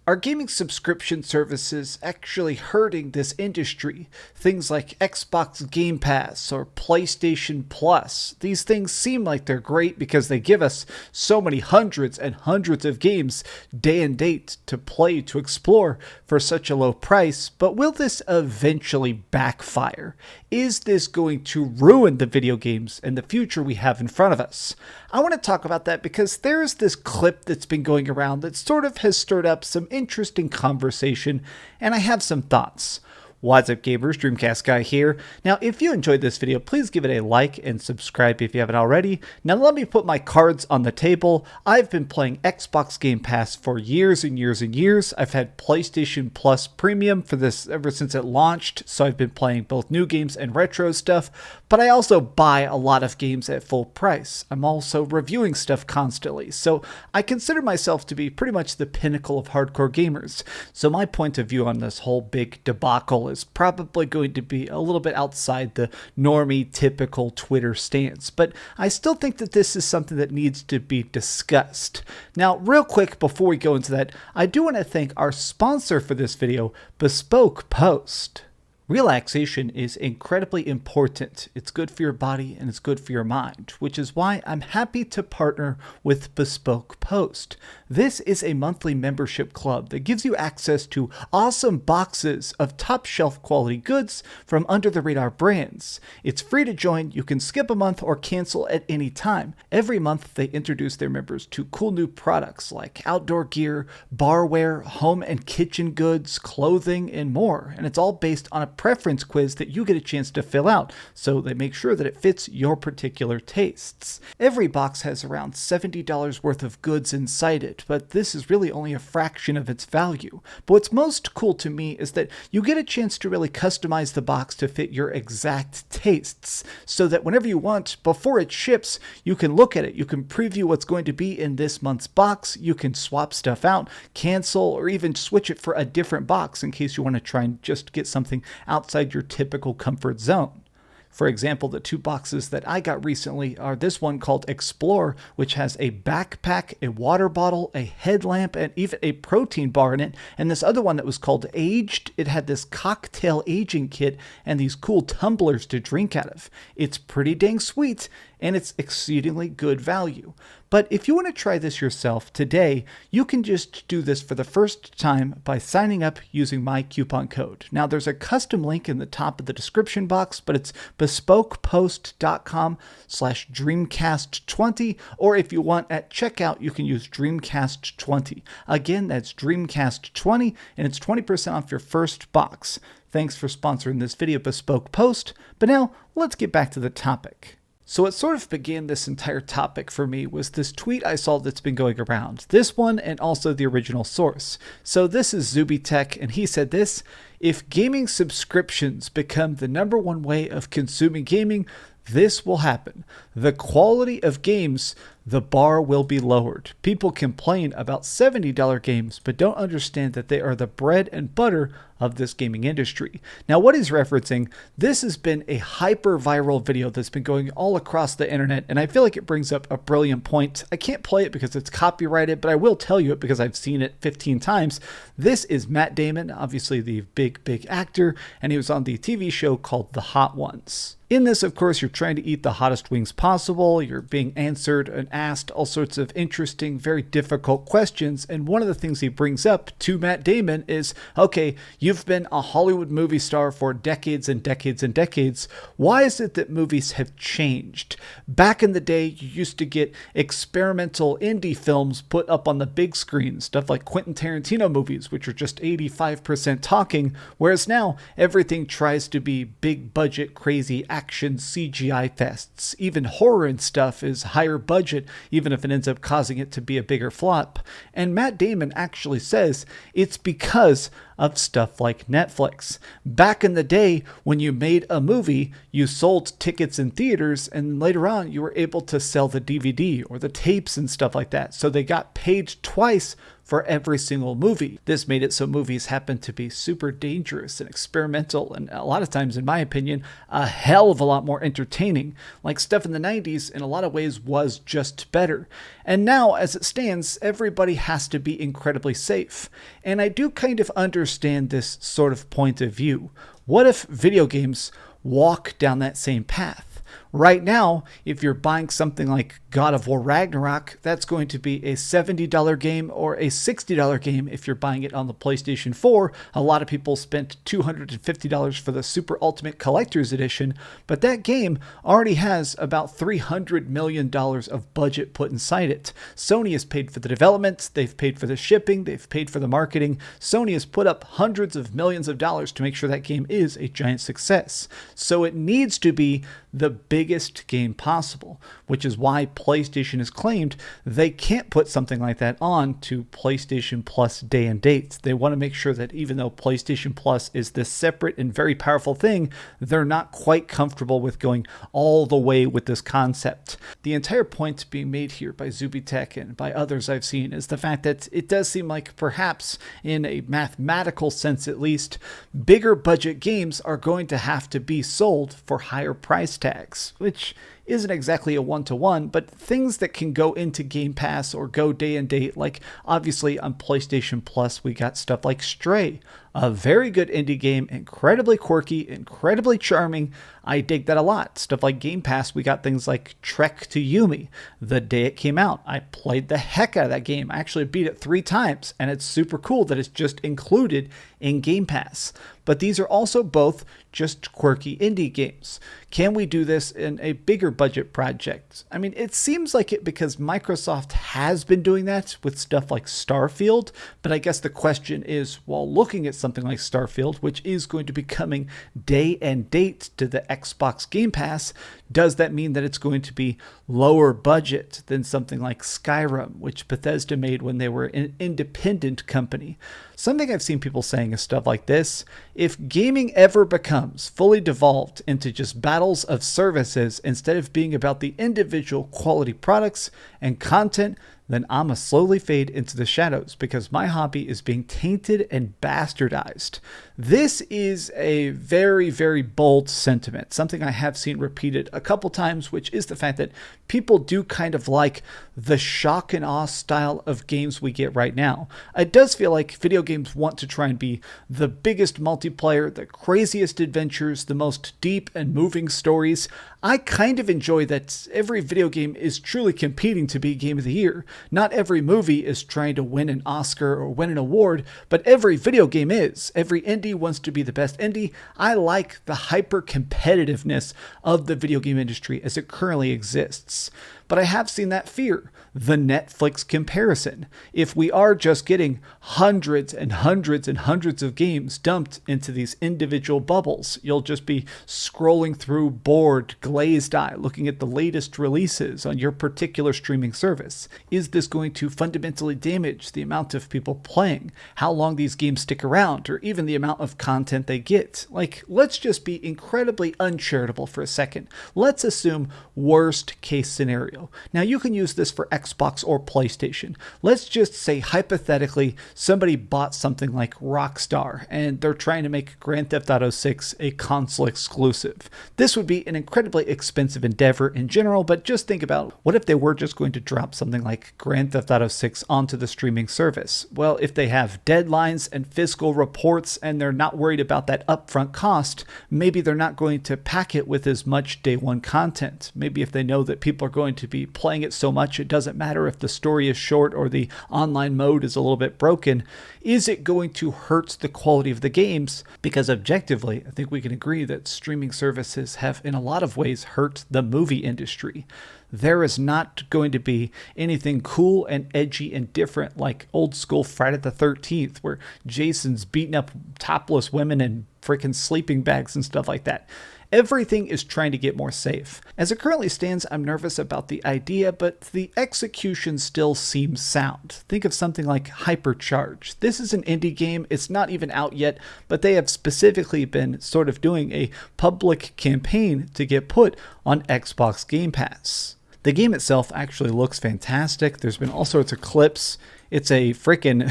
Are gaming subscription services actually hurting this industry? Things like Xbox Game Pass or PlayStation Plus. These things seem like they're great because they give us so many hundreds and hundreds of games day and date to play, to explore for such a low price. But will this eventually backfire? Is this going to ruin the video games and the future we have in front of us? I want to talk about that because there's this clip that's been going around that sort of has stirred up some interesting conversation, and I have some thoughts. What's up, gamers? DreamcastGuy here. Now, if you enjoyed this video, please give it a like and subscribe if you haven't already. Now, let me put my cards on the table. I've been playing Xbox Game Pass for years and years and years. I've had PlayStation Plus Premium for this ever since it launched, so I've been playing both new games and retro stuff, but I also buy a lot of games at full price. I'm also reviewing stuff constantly, so I consider myself to be pretty much the pinnacle of hardcore gamers. So my point of view on this whole big debacle is probably going to be a little bit outside the normie typical Twitter stance, but I still think that this is something that needs to be discussed. Now, real quick before we go into that, I do want to thank our sponsor for this video, Bespoke Post. Relaxation is incredibly important. It's good for your body and it's good for your mind, which is why I'm happy to partner with Bespoke Post. This is a monthly membership club that gives you access to awesome boxes of top shelf quality goods from under the radar brands. It's free to join. You can skip a month or cancel at any time. Every month they introduce their members to cool new products like outdoor gear, barware, home and kitchen goods, clothing, and more. And it's all based on a preference quiz that you get a chance to fill out, so they make sure that it fits your particular tastes. Every box has around $70 worth of goods inside it, but this is really only a fraction of its value. But what's most cool to me is that you get a chance to really customize the box to fit your exact tastes, so that whenever you want, before it ships, you can look at it, you can preview what's going to be in this month's box, you can swap stuff out, cancel, or even switch it for a different box in case you want to try and just get something outside your typical comfort zone. For example, the two boxes that I got recently are this one called Explore, which has a backpack, a water bottle, a headlamp, and even a protein bar in it. And this other one that was called Aged, it had this cocktail aging kit and these cool tumblers to drink out of. It's pretty dang sweet, and it's exceedingly good value. But if you want to try this yourself today, you can just do this for the first time by signing up using my coupon code. Now, there's a custom link in the top of the description box, but it's bespokepost.com/Dreamcast20, or if you want at checkout, you can use Dreamcast20. Again, that's Dreamcast20, and it's 20% off your first box. Thanks for sponsoring this video, Bespoke Post. But now, let's get back to the topic. So what sort of began this entire topic for me was this tweet I saw that's been going around. This one and also the original source. So this is Zubitech, and he said this: if gaming subscriptions become the #1 way of consuming gaming, this will happen. The quality of games, the bar will be lowered. People complain about $70 games, but don't understand that they are the bread and butter of this gaming industry. Now, what he's referencing, this has been a hyper-viral video that's been going all across the internet, and I feel like it brings up a brilliant point. I can't play it because it's copyrighted, but I will tell you it because I've seen it 15 times. This is Matt Damon, obviously the big actor, and he was on the TV show called The Hot Ones. In this, of course, you're trying to eat the hottest wings possible. You're being answered and asked all sorts of interesting, very difficult questions. And one of the things he brings up to Matt Damon is, okay, you've been a Hollywood movie star for decades and decades and decades. Why is it that movies have changed? Back in the day, you used to get experimental indie films put up on the big screen, stuff like Quentin Tarantino movies, which are just 85% talking, whereas now everything tries to be big budget, crazy action CGI fests. Even horror and stuff is higher budget, even if it ends up causing it to be a bigger flop. And Matt Damon actually says it's because of stuff like Netflix. Back in the day, when you made a movie, you sold tickets in theaters, and later on you were able to sell the DVD or the tapes and stuff like that. So they got paid twice for every single movie. This made it so movies happen to be super dangerous and experimental, and a lot of times, in my opinion, a hell of a lot more entertaining. Like stuff in the 90s, in a lot of ways, was just better. And now, as it stands, everybody has to be incredibly safe. And I do kind of understand this sort of point of view. What if video games walk down that same path? Right now, if you're buying something like God of War Ragnarok, that's going to be a $70 game or a $60 game if you're buying it on the PlayStation 4. A lot of people spent $250 for the Super Ultimate Collector's Edition, but that game already has about $300 million of budget put inside it. Sony has paid for the development, they've paid for the shipping, they've paid for the marketing. Sony has put up hundreds of millions of dollars to make sure that game is a giant success. So it needs to be the biggest game possible, which is why PlayStation has claimed they can't put something like that on to PlayStation Plus day and date. They want to make sure that even though PlayStation Plus is this separate and very powerful thing, they're not quite comfortable with going all the way with this concept. The entire point being made here by Zubitech and by others I've seen is the fact that it does seem like perhaps, in a mathematical sense at least, bigger budget games are going to have to be sold for higher price tags, which isn't exactly a one-to-one, but things that can go into Game Pass or go day and date, like obviously on PlayStation Plus, we got stuff like Stray, a very good indie game, incredibly quirky, incredibly charming. I dig that a lot. Stuff like Game Pass, we got things like Trek to Yumi. The day it came out, I played the heck out of that game. I actually beat it 3 times, and it's super cool that it's just included in Game Pass. But these are also both just quirky indie games. Can we do this in a bigger budget project? I mean, it seems like it because Microsoft has been doing that with stuff like Starfield, but I guess the question is, while looking at something like Starfield, which is going to be coming day and date to the Xbox Game Pass, does that mean that it's going to be lower budget than something like Skyrim, which Bethesda made when they were an independent company? Something I've seen people saying is stuff like this: if gaming ever becomes fully devolved into just battles of services instead of being about the individual quality products and content, then I'ma slowly fade into the shadows because my hobby is being tainted and bastardized. This is a very, very bold sentiment, something I have seen repeated a couple times, which is the fact that people do kind of like the shock and awe style of games we get right now. It does feel like video games want to try and be the biggest multiplayer, the craziest adventures, the most deep and moving stories. I kind of enjoy that every video game is truly competing to be Game of the Year. Not every movie is trying to win an Oscar or win an award, but every video game is. Every indie wants to be the best indie. I like the hyper competitiveness of the video game industry as it currently exists. But I have seen that fear, the Netflix comparison. If we are just getting hundreds and hundreds and hundreds of games dumped into these individual bubbles, you'll just be scrolling through bored, glazed eye, looking at the latest releases on your particular streaming service. Is this going to fundamentally damage the amount of people playing, how long these games stick around, or even the amount of content they get? Like, let's just be incredibly uncharitable for a second. Let's assume worst case scenario. Now, you can use this for Xbox or PlayStation. Let's just say, hypothetically, somebody bought something like Rockstar and they're trying to make Grand Theft Auto 6 a console exclusive. This would be an incredibly expensive endeavor in general, but just think about, what if they were just going to drop something like Grand Theft Auto 6 onto the streaming service? Well, if they have deadlines and fiscal reports and they're not worried about that upfront cost, maybe they're not going to pack it with as much day one content. Maybe if they know that people are going to be playing it so much, it doesn't matter if the story is short or the online mode is a little bit broken. Is it going to hurt the quality of the games? Because objectively, I think we can agree that streaming services have in a lot of ways hurt the movie industry. There is not going to be anything cool and edgy and different like old school Friday the 13th, where Jason's beating up topless women and freaking sleeping bags and stuff like that. Everything is trying to get more safe. As it currently stands, I'm nervous about the idea, but the execution still seems sound. Think of something like Hypercharge. This is an indie game, it's not even out yet, but they have specifically been sort of doing a public campaign to get put on Xbox Game Pass. The game itself actually looks fantastic. There's been all sorts of clips. It's a freaking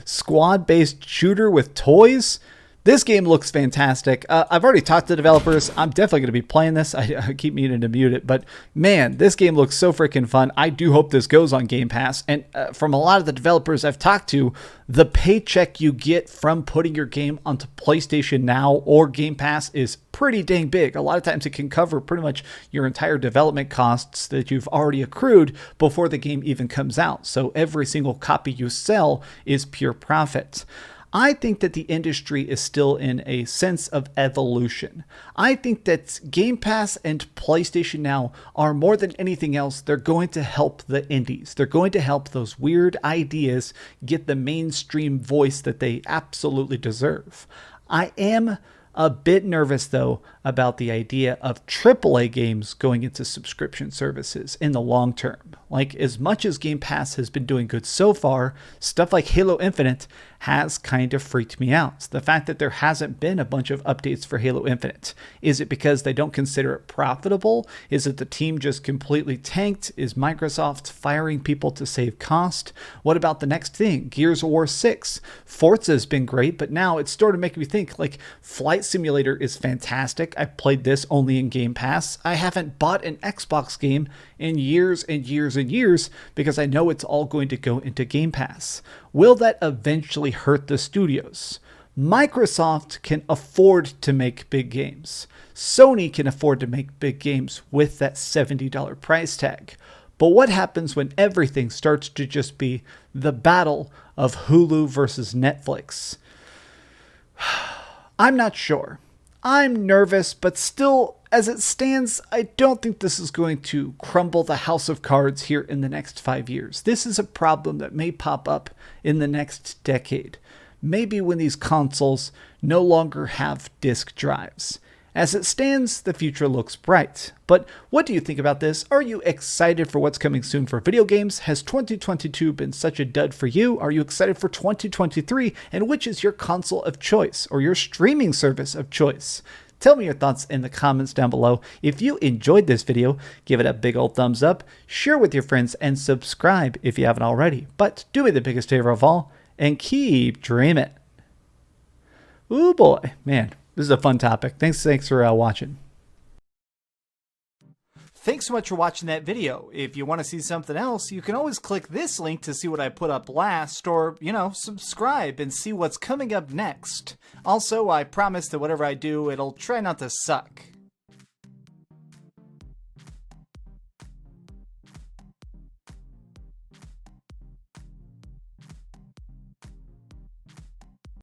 squad-based shooter with toys. This game looks fantastic. I've already talked to developers. I'm definitely going to be playing this. I keep meaning to mute it, but man, this game looks so freaking fun. I do hope this goes on Game Pass. And from a lot of the developers I've talked to, the paycheck you get from putting your game onto PlayStation Now or Game Pass is pretty dang big. A lot of times it can cover pretty much your entire development costs that you've already accrued before the game even comes out. So every single copy you sell is pure profit. I think that the industry is still in a sense of evolution. I think that Game Pass and PlayStation Now are more than anything else, they're going to help the indies. They're going to help those weird ideas get the mainstream voice that they absolutely deserve. I am a bit nervous, though, about the idea of AAA games going into subscription services in the long term. Like, as much as Game Pass has been doing good so far, stuff like Halo Infinite has kind of freaked me out. The fact that there hasn't been a bunch of updates for Halo Infinite. Is it because they don't consider it profitable? Is it the team just completely tanked? Is Microsoft firing people to save cost? What about the next thing? Gears of War 6. Forza has been great, but now it's starting to make me think, like, Flight Simulator is fantastic. I played this only in Game Pass. I haven't bought an Xbox game in years and years and years because I know it's all going to go into Game Pass. Will that eventually hurt the studios? Microsoft can afford to make big games. Sony can afford to make big games with that $70 price tag. But what happens when everything starts to just be the battle of Hulu versus Netflix? I'm not sure. I'm nervous, but still, as it stands, I don't think this is going to crumble the house of cards here in the next 5 years. This is a problem that may pop up in the next decade. Maybe when these consoles no longer have disk drives. As it stands, the future looks bright. But what do you think about this? Are you excited for what's coming soon for video games? Has 2022 been such a dud for you? Are you excited for 2023? And which is your console of choice or your streaming service of choice? Tell me your thoughts in the comments down below. If you enjoyed this video, give it a big old thumbs up, share with your friends, and subscribe if you haven't already. But do me the biggest favor of all, and keep dreaming. Ooh boy, man. This is a fun topic. Thanks for watching. Thanks so much for watching that video. If you want to see something else, you can always click this link to see what I put up last, or, subscribe and see what's coming up next. Also, I promise that whatever I do, it'll try not to suck.